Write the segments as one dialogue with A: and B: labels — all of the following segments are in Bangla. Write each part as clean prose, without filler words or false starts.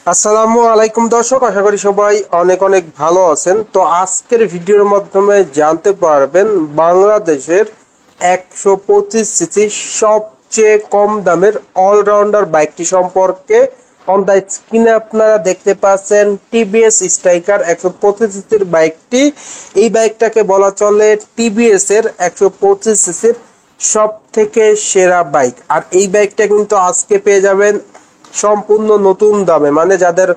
A: আসসালামু আলাইকুম দর্শক, আশা করি সবাই অনেক অনেক ভালো আছেন। তো আজকের ভিডিওর মাধ্যমে জানতে পারবেন বাংলাদেশের 125 সিসি সবচেয়ে কম দামের অলরাউন্ডার বাইকটি সম্পর্কে। অন দ্য স্ক্রিনে আপনারা দেখতে পাচ্ছেন টিভিএস স্ট্রাইকার 125 সিসির বাইকটি। এই বাইকটাকে বলা চলে টিভিএস এর 125 সিসির সব থেকে সেরা বাইক। আর এই বাইকটা কিন্তু আজকে পেয়ে যাবেন সম্পূর্ণ নতুন দামে, মানে যাদের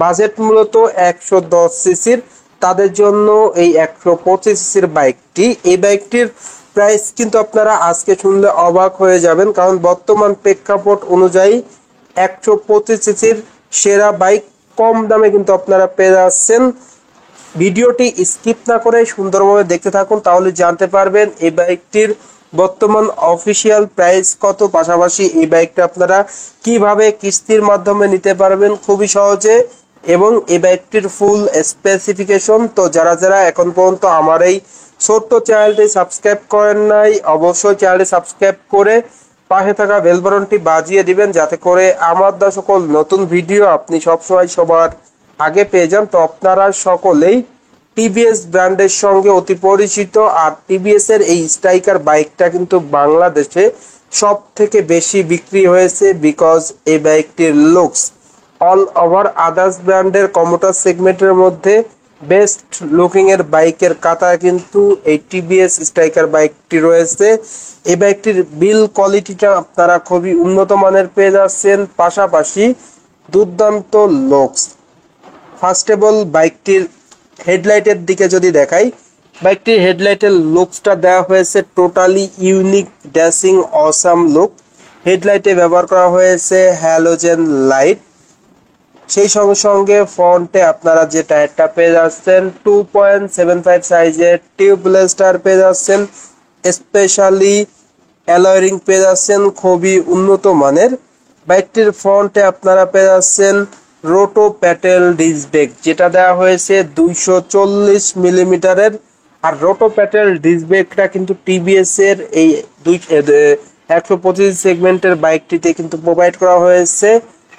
A: বাজেট মূলত 110 সিসির তাদের জন্য এই 125 সিসির বাইকটি। এই বাইকটির প্রাইস কিন্তু আপনারা আজকে শুনলে অবাক হয়ে যাবেন, কারণ বর্তমান প্রেক্ষাপট অনুযায়ী 125 সিসির সেরা বাইক কম দামে কিন্তু আপনারা পেয়ে যাচ্ছেন। ভিডিওটি স্কিপ না করে সুন্দরভাবে দেখতে থাকুন, তাহলে জানতে পারবেন এই বাইকটির বর্তমান অফিসিয়াল প্রাইস কত, পাশাপাশি এই বাইকটা আপনারা কিভাবে কিস্তির মাধ্যমে নিতে পারবেন খুবই সহজে, এবং এই বাইকটির ফুল স্পেসিফিকেশন। তো যারা যারা এখন পর্যন্ত আমার এই ছোট্ট চ্যানেলটি সাবস্ক্রাইব করেন নাই, অবশ্যই চ্যানেলটি সাবস্ক্রাইব করে পাশে থাকা বেল বাটনটি বাজিয়ে দিবেন, যাতে করে আমার দেওয়া সকল নতুন ভিডিও আপনি সবসময় সবার আগে পেয়ে যান। তো আপনারা সকলেই টিভিএস ব্র্যান্ডের সঙ্গে অতি পরিচিত, আর টিভিএস এর এই স্ট্রাইকার বাইকটা কিন্তু বাংলাদেশে সব থেকে বেশি বিক্রি হয়েছে, বিকজ এই বাইকটির লুকস অল ওভার আদার্স ব্র্যান্ডের কমোটার সেগমেন্টের মধ্যে বেস্ট লুকিং এর বাইকের কাতারে কিন্তু এই টিভিএস স্ট্রাইকার বাইকটি রয়েছে। এই বাইকটির বিল কোয়ালিটিটা আপনারা খুবই উন্নত মানের পেয়ে যাচ্ছেন, পাশাপাশি দুর্দান্ত লুকস। ফার্স্ট অফ অল বাইকটির হেডলাইটের দিকে যদি দেখাই, বাইকটির হেডলাইটের লুকসটা দেওয়া হয়েছে totally unique, dashing, awesome look. হেডলাইটে ব্যবহার করা হয়েছে হ্যালোজেন লাইট। সেই সঙ্গে সঙ্গে ফ্রন্টে আপনারা যে টায়ারটা পেয়ে যাচ্ছেন 2.75 সাইজের টিউবলেস টায়ার পেয়ে যাচ্ছেন, স্পেশালি অ্যালয় পেয়ে যাচ্ছেন খুবই উন্নত মানের। বাইকটির ফ্রন্টে আপনারা পেয়ে যাচ্ছেন রোটো প্যাটেল ডিস্ক ব্রেক, যেটা দেওয়া হয়েছে 240 মিলিমিটারের। আর রোটো প্যাটেল ডিস্ক ব্রেকটা কিন্তু টিভিএস এর এই 125 সেগমেন্টের বাইকটিতে কিন্তু প্রোভাইড করা হয়েছে।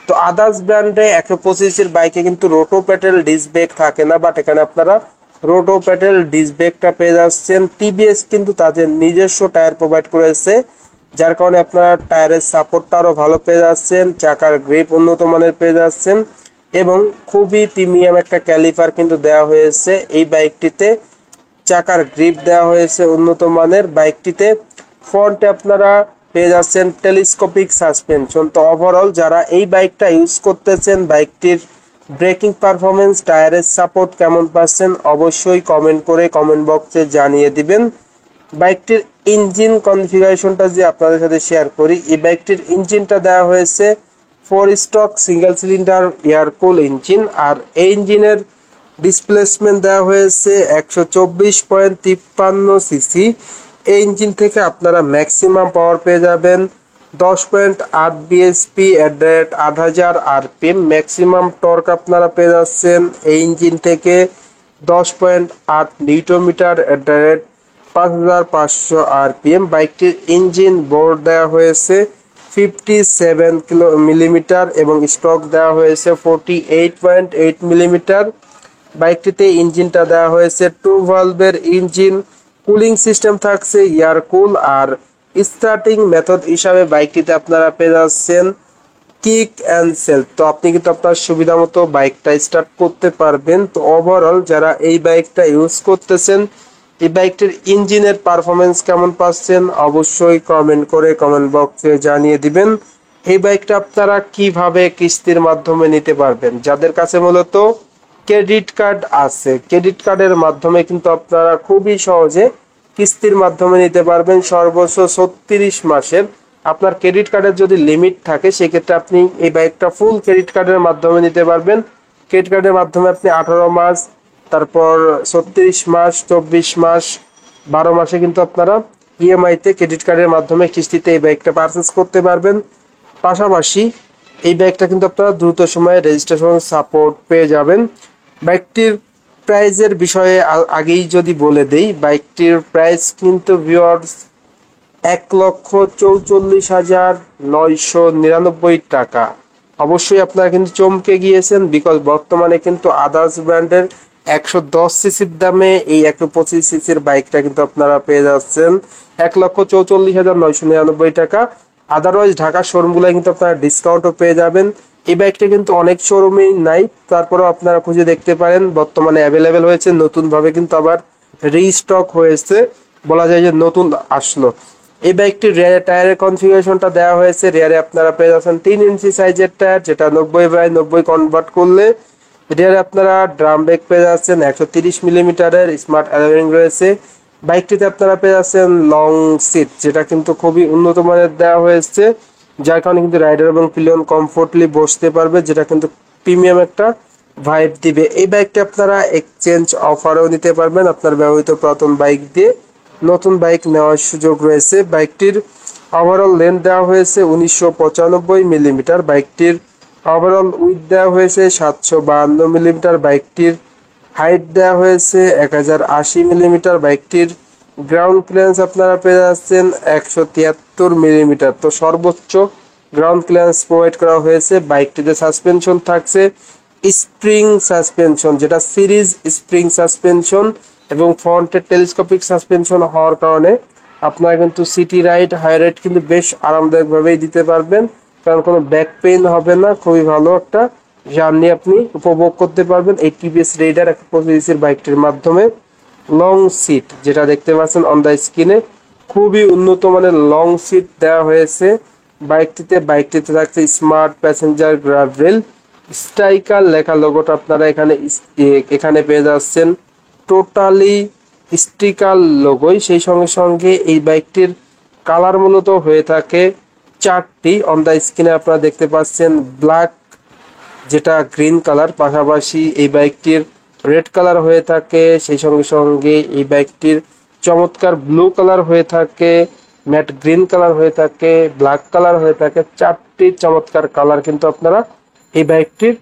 A: তো আদার্স ব্র্যান্ডে 125 এর বাইকে কিন্তু রোটো প্যাটেল ডিস্ক ব্রেক থাকে না, বাট এখানে আপনারা রোটো প্যাটেল ডিস্ক ব্রেকটা পেয়ে যাচ্ছেন। টিভিএস কিন্তু তাদের নিজস্ব টায়ার প্রোভাইড করেছে, যার কারণে আপনারা টায়ারের সাপোর্টটা আরও ভালো পেয়ে যাচ্ছেন, চাকার গ্রিপ উন্নত মানের পেয়ে যাচ্ছেন, এবং খুবই প্রিমিয়াম একটা ক্যালিপার কিন্তু দেওয়া হয়েছে এই বাইকটিতে। চাকার গ্রিপ দেওয়া হয়েছে উন্নত মানের বাইকটিতে। ফ্রন্টে আপনারা পেয়ে যাচ্ছেন টেলিস্কোপিক সাসপেনশন। তো ওভারঅল যারা এই বাইকটা ইউজ করতেছেন, বাইকটির ব্রেকিং পারফরমেন্স, টায়ারের সাপোর্ট কেমন পাচ্ছেন অবশ্যই কমেন্ট করে কমেন্ট বক্সে জানিয়ে দিবেন। বাইকটির ইঞ্জিন কনফিগারেশনটা যে আপনাদের সাথে শেয়ার করি, এই বাইকটির ইঞ্জিনটা দেওয়া হয়েছে 4 stroke single cylinder air cool engine. আর এই ইঞ্জিনের ডিসপ্লেসমেন্ট দেওয়া হয়েছে 124.53 সিসি। এই ইঞ্জিন থেকে আপনারা ম্যাক্সিমাম পাওয়ার পেয়ে যাবেন 10.8 BSP at the rate 8000 RPM. Maximum torque আপনারা পেয়ে যাচ্ছেন এই ইঞ্জিন থেকে 10.8 newton meter at the rate 5500 RPM. বাইকটির ইঞ্জিন বোর্ড দেওয়া হয়েছে 57 মিলিমিটার এবং স্টক দেওয়া হয়েছে 48.8 মিলিমিটার। বাইকটিতে ইঞ্জিনটা দেওয়া হয়েছে 2 ভালভের ইঞ্জিন, কুলিং সিস্টেম থাকছে air cool. Are starting method হিসাবে বাইকটিতে আপনারা পেয়ে যাচ্ছেন কিক অ্যান্ড সেলফ। তো আপনি কিন্তু আপনার সুবিধা মতো বাইকটা স্টার্ট করতে পারবেন। তো ওভারঅল যারা এই বাইকটা ইউজ করতেছেন, এই বাইকটির ইঞ্জিনের পারফরমেন্স কেমন পাচ্ছেন অবশ্যই কমেন্ট করে কমেন্ট বক্সে জানিয়ে দিবেন। এই বাইকটা আপনারা কিভাবে কিস্তির মাধ্যমে নিতে পারবেন, যাদের কাছে মূলত ক্রেডিট কার্ড আছে, ক্রেডিট কার্ডের মাধ্যমে কিন্তু আপনারা খুবই সহজে কিস্তির মাধ্যমে নিতে পারবেন। সর্বোচ্চ 36 মাসের আপনার ক্রেডিট কার্ডের যদি লিমিট থাকে, সেক্ষেত্রে আপনি এই বাইকটা ফুল ক্রেডিট কার্ডের মাধ্যমে নিতে পারবেন। ক্রেডিট কার্ডের মাধ্যমে আপনি 18 মাস, তারপর 36 মাস, 24 মাস, 12 মাসে কিন্তু আপনারা ইএমআইতে ক্রেডিট কার্ডের মাধ্যমে কিস্তিতে এই বাইকটা পারচেস করতে পারবেন। পাশাপাশি এই বাইকটা কিন্তু আপনারা দ্রুত সময়ে রেজিস্ট্রেশন সাপোর্ট পেয়ে যাবেন। বাইকটির প্রাইজের বিষয়ে আগেই যদি বলে দেই, বাইকটির প্রাইস কিন্তু ভিউয়ার্স 1,44,999 টাকা। অবশ্যই আপনারা কিন্তু চমকে গিয়েছেন, বিকজ বর্তমানে কিন্তু আদার্স ব্র্যান্ডের 110 সিসির দামে এই 125 সিসির বাইকটা কিন্তু আপনারা পেয়ে যাচ্ছেন 1,44,999 টাকা। আদারওয়াইজ ঢাকার শোরুমগুলো কিন্তু আপনারা ডিসকাউন্টও পেয়ে যাবেন। এই বাইকটা কিন্তু অনেক শোরুমেই নাই, তারপরেও আপনারা খুঁজে দেখতে পারেন, বর্তমানে অ্যাভেলেবেল হয়েছে, নতুনভাবে কিন্তু আবার রিস্টক হয়েছে, বলা যায় যে নতুন আসলো। এই বাইকটির রেয়ার টায়ারের কনফিগারেশনটা দেওয়া হয়েছে। রেয়ারে আপনারা পেয়ে যাচ্ছেন 3 ইঞ্চি সাইজের টায়ার, যেটা 90/90 কনভার্ট করলে। রেয়ারে আপনারা ড্রাম ব্রেক পেয়ে যাচ্ছেন, 130 মিলিমিটারের স্মার্ট অ্যালোয়িং রয়েছে। বাইকটিতে আপনারা পেয়ে যাচ্ছেন লং সিট, যেটা কিন্তু খুবই উন্নত মানের দেওয়া হয়েছে, যার কারণে কিন্তু রাইডার এবং পিলিয়ন কমফোর্টলি বসতে পারবে, যেটা কিন্তু প্রিমিয়াম একটা ভাইব দিবে। এই বাইকটি আপনারা এক্সচেঞ্জ অফারও নিতে পারবেন, আপনার ব্যবহৃত পুরাতন বাইক দিয়ে নতুন বাইক নেওয়ার সুযোগ রয়েছে। বাইকটির ওভারঅল লেন্থ দেওয়া হয়েছে 1995 মিলিমিটার, বাইকটির ওভারঅল উইথ দেওয়া হয়েছে 752 মিলিমিটার, বাইকটির হাইট দেওয়া হয়েছে 1080 মিলিমিটার, বাইকটির গ্রাউন্ড ক্লিয়ারেন্স আপনারা পেয়ে যাচ্ছেন 173 মিলিমিটার। তো সর্বোচ্চ গ্রাউন্ড ক্লিয়ারেন্স প্রোভাইড করা হয়েছে। বাইকটিতে সাসপেনশন থাকছে স্প্রিং সাসপেনশন, যেটা সিরিজ স্প্রিং সাসপেনশন, এবং ফ্রন্টের টেলিস্কোপিক সাসপেনশন হওয়ার কারণে আপনারা কিন্তু সিটি রাইড হাই রাইড কিন্তু বেশ আরামদায়কভাবেই দিতে পারবেন, কারণ কোনো ব্যাক পেইন হবে না। খুবই ভালো একটা জার্নি আপনি উপভোগ করতে পারবেন এই টিভিএস রেইডার 125 বাইকটির মাধ্যমে। লং সিট যেটা দেখতে পাচ্ছেন অন দ্য স্ক্রিনে, খুবই উন্নত মানের লং সিট দেওয়া হয়েছে বাইকটিতে থাকছে smart passenger grab rail, striker লেখা লোগোটা আপনারা এখানে পেয়ে যাচ্ছেন টোটালি স্টিকার লোগোই। সেই সঙ্গে সঙ্গে এই বাইকটির কালার মূলত হয়ে থাকে 4টি। অন দ্য স্ক্রিনে আপনারা দেখতে পাচ্ছেন ব্ল্যাক, যেটা গ্রিন কালার, পাশাপাশি এই বাইকটির রেড কালার হয়ে থাকে, সেই সঙ্গে সঙ্গে এই বাইকটির চমৎকার ব্লু কালার হয়ে থাকে, ম্যাট গ্রিন কালার হয়ে থাকে, ব্ল্যাক কালার হয়ে থাকে। 4টি চমৎকার কালার কিন্তু আপনারা এই বাইকটির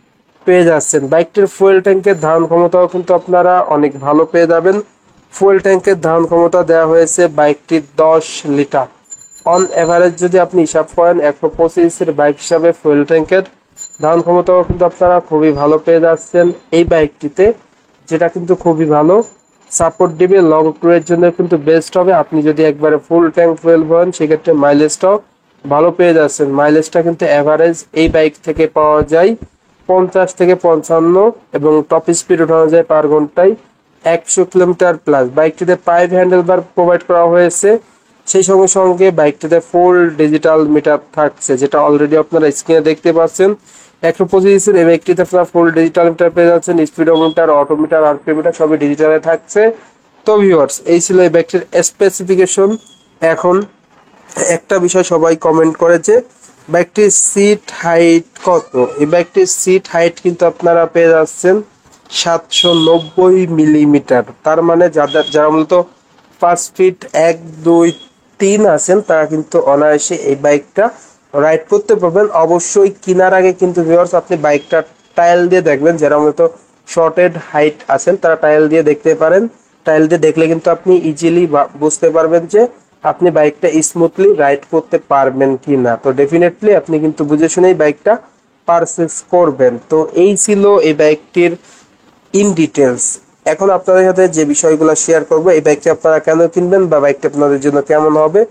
A: পেয়ে যাচ্ছেন। বাইকটির ফুয়েল ট্যাঙ্কের ধারণ ক্ষমতাও কিন্তু আপনারা অনেক ভালো পেয়ে যাবেন। ফুয়েল ট্যাঙ্কের ধারণ ক্ষমতা দেওয়া হয়েছে বাইকটির 10 লিটার। অন এভারেজ যদি আপনি হিসাব করেন 125 বাইক হিসাবে ফুয়েল ট্যাঙ্কের ধারণ ক্ষমতাও কিন্তু আপনারা খুবই ভালো পেয়ে যাচ্ছেন এই বাইকটিতে, যেটা কিন্তু খুবই ভালো সাপোর্ট দিবে। লং ট্যুরের জন্য কিন্তু বেস্ট হবে। আপনি যদি একবারে ফুল ট্যাঙ্ক ফুয়েল ভরেন সেক্ষেত্রে মাইলেজটাও ভালো পেয়ে যাচ্ছেন। মাইলেজটা কিন্তু এভারেজ এই বাইক থেকে পাওয়া যায় 50 থেকে 55, এবং টপ স্পিড উঠানো যায় পার ঘন্টায় 100 কিলোমিটার প্লাস। বাইকটিতে 5 হ্যান্ডেল বার প্রোভাইড করা হয়েছে, সেই সঙ্গে সঙ্গে বাইকটিতে ফুল ডিজিটাল মিটার থাকছে, যেটা অলরেডি আপনারা স্ক্রিনে দেখতে পাচ্ছেন। 125 এই বাইকটিতে আপনারা ফুল ডিজিটাল মিটার পেয়ে যাচ্ছেন, স্পিডোমিটার, অটোমিটার, আরপিএম মিটার সবই ডিজিটালে থাকছে। তো ভিউয়ার্স, এই ছিল এই বাইকটির স্পেসিফিকেশন। এখন একটা বিষয় সবাই কমেন্ট করেছে, বাইকটির সিট হাইট কত? এই বাইকটির সিট হাইট কিন্তু আপনারা পেয়ে যাচ্ছেন 790 মিলিমিটার। তার মানে যারা মূলত 5 ফিট 1, 2, 3 আছেন, তারা কিন্তু অনায়াসে এই বাইকটা রাইড করতে পারবেন। অবশ্যই কেনার আগে কিন্তু ভিউয়ার্স আপনি বাইকটা ট্রায়াল দিয়ে দেখবেন। যারা মূলত শর্টেড হাইট আছেন তারা ট্রায়াল দিয়ে দেখতে পারেন। ট্রায়াল দিয়ে দেখলে কিন্তু আপনি ইজিলি বুঝতে পারবেন যে আপনি বাইকটা স্মুথলি রাইড করতে পারবেন কি না। তো ডেফিনেটলি আপনি কিন্তু বুঝে শুনেই বাইকটা পারচেজ করবেন। তো এই ছিল এই বাইকটির ইন ডিটেলস। এখন আপনাদের সাথে যে বিষয়গুলো শেয়ার করবো, এই বাইকটি আপনারা কেন কিনবেন বা বাইকটি আপনাদের জন্য কেমন হবে।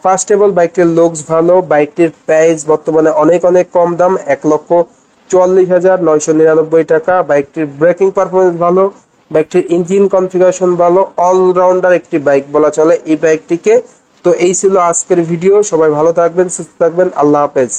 A: ফার্স্ট অফ অল, বাইকটির লুকস ভালো, বাইকটির প্রাইস বর্তমানে অনেক কম দাম, 1,44,999 টাকা। বাইকটির ব্রেকিং পারফরমেন্স ভালো, বাইকটির ইঞ্জিন কনফিগারেশন ভালো, অলরাউন্ডার একটি বাইক বলা চলে এই বাইকটিকে। তো এই ছিল আজকের ভিডিও। সবাই ভালো থাকবেন, সুস্থ থাকবেন, আল্লাহ হাফেজ।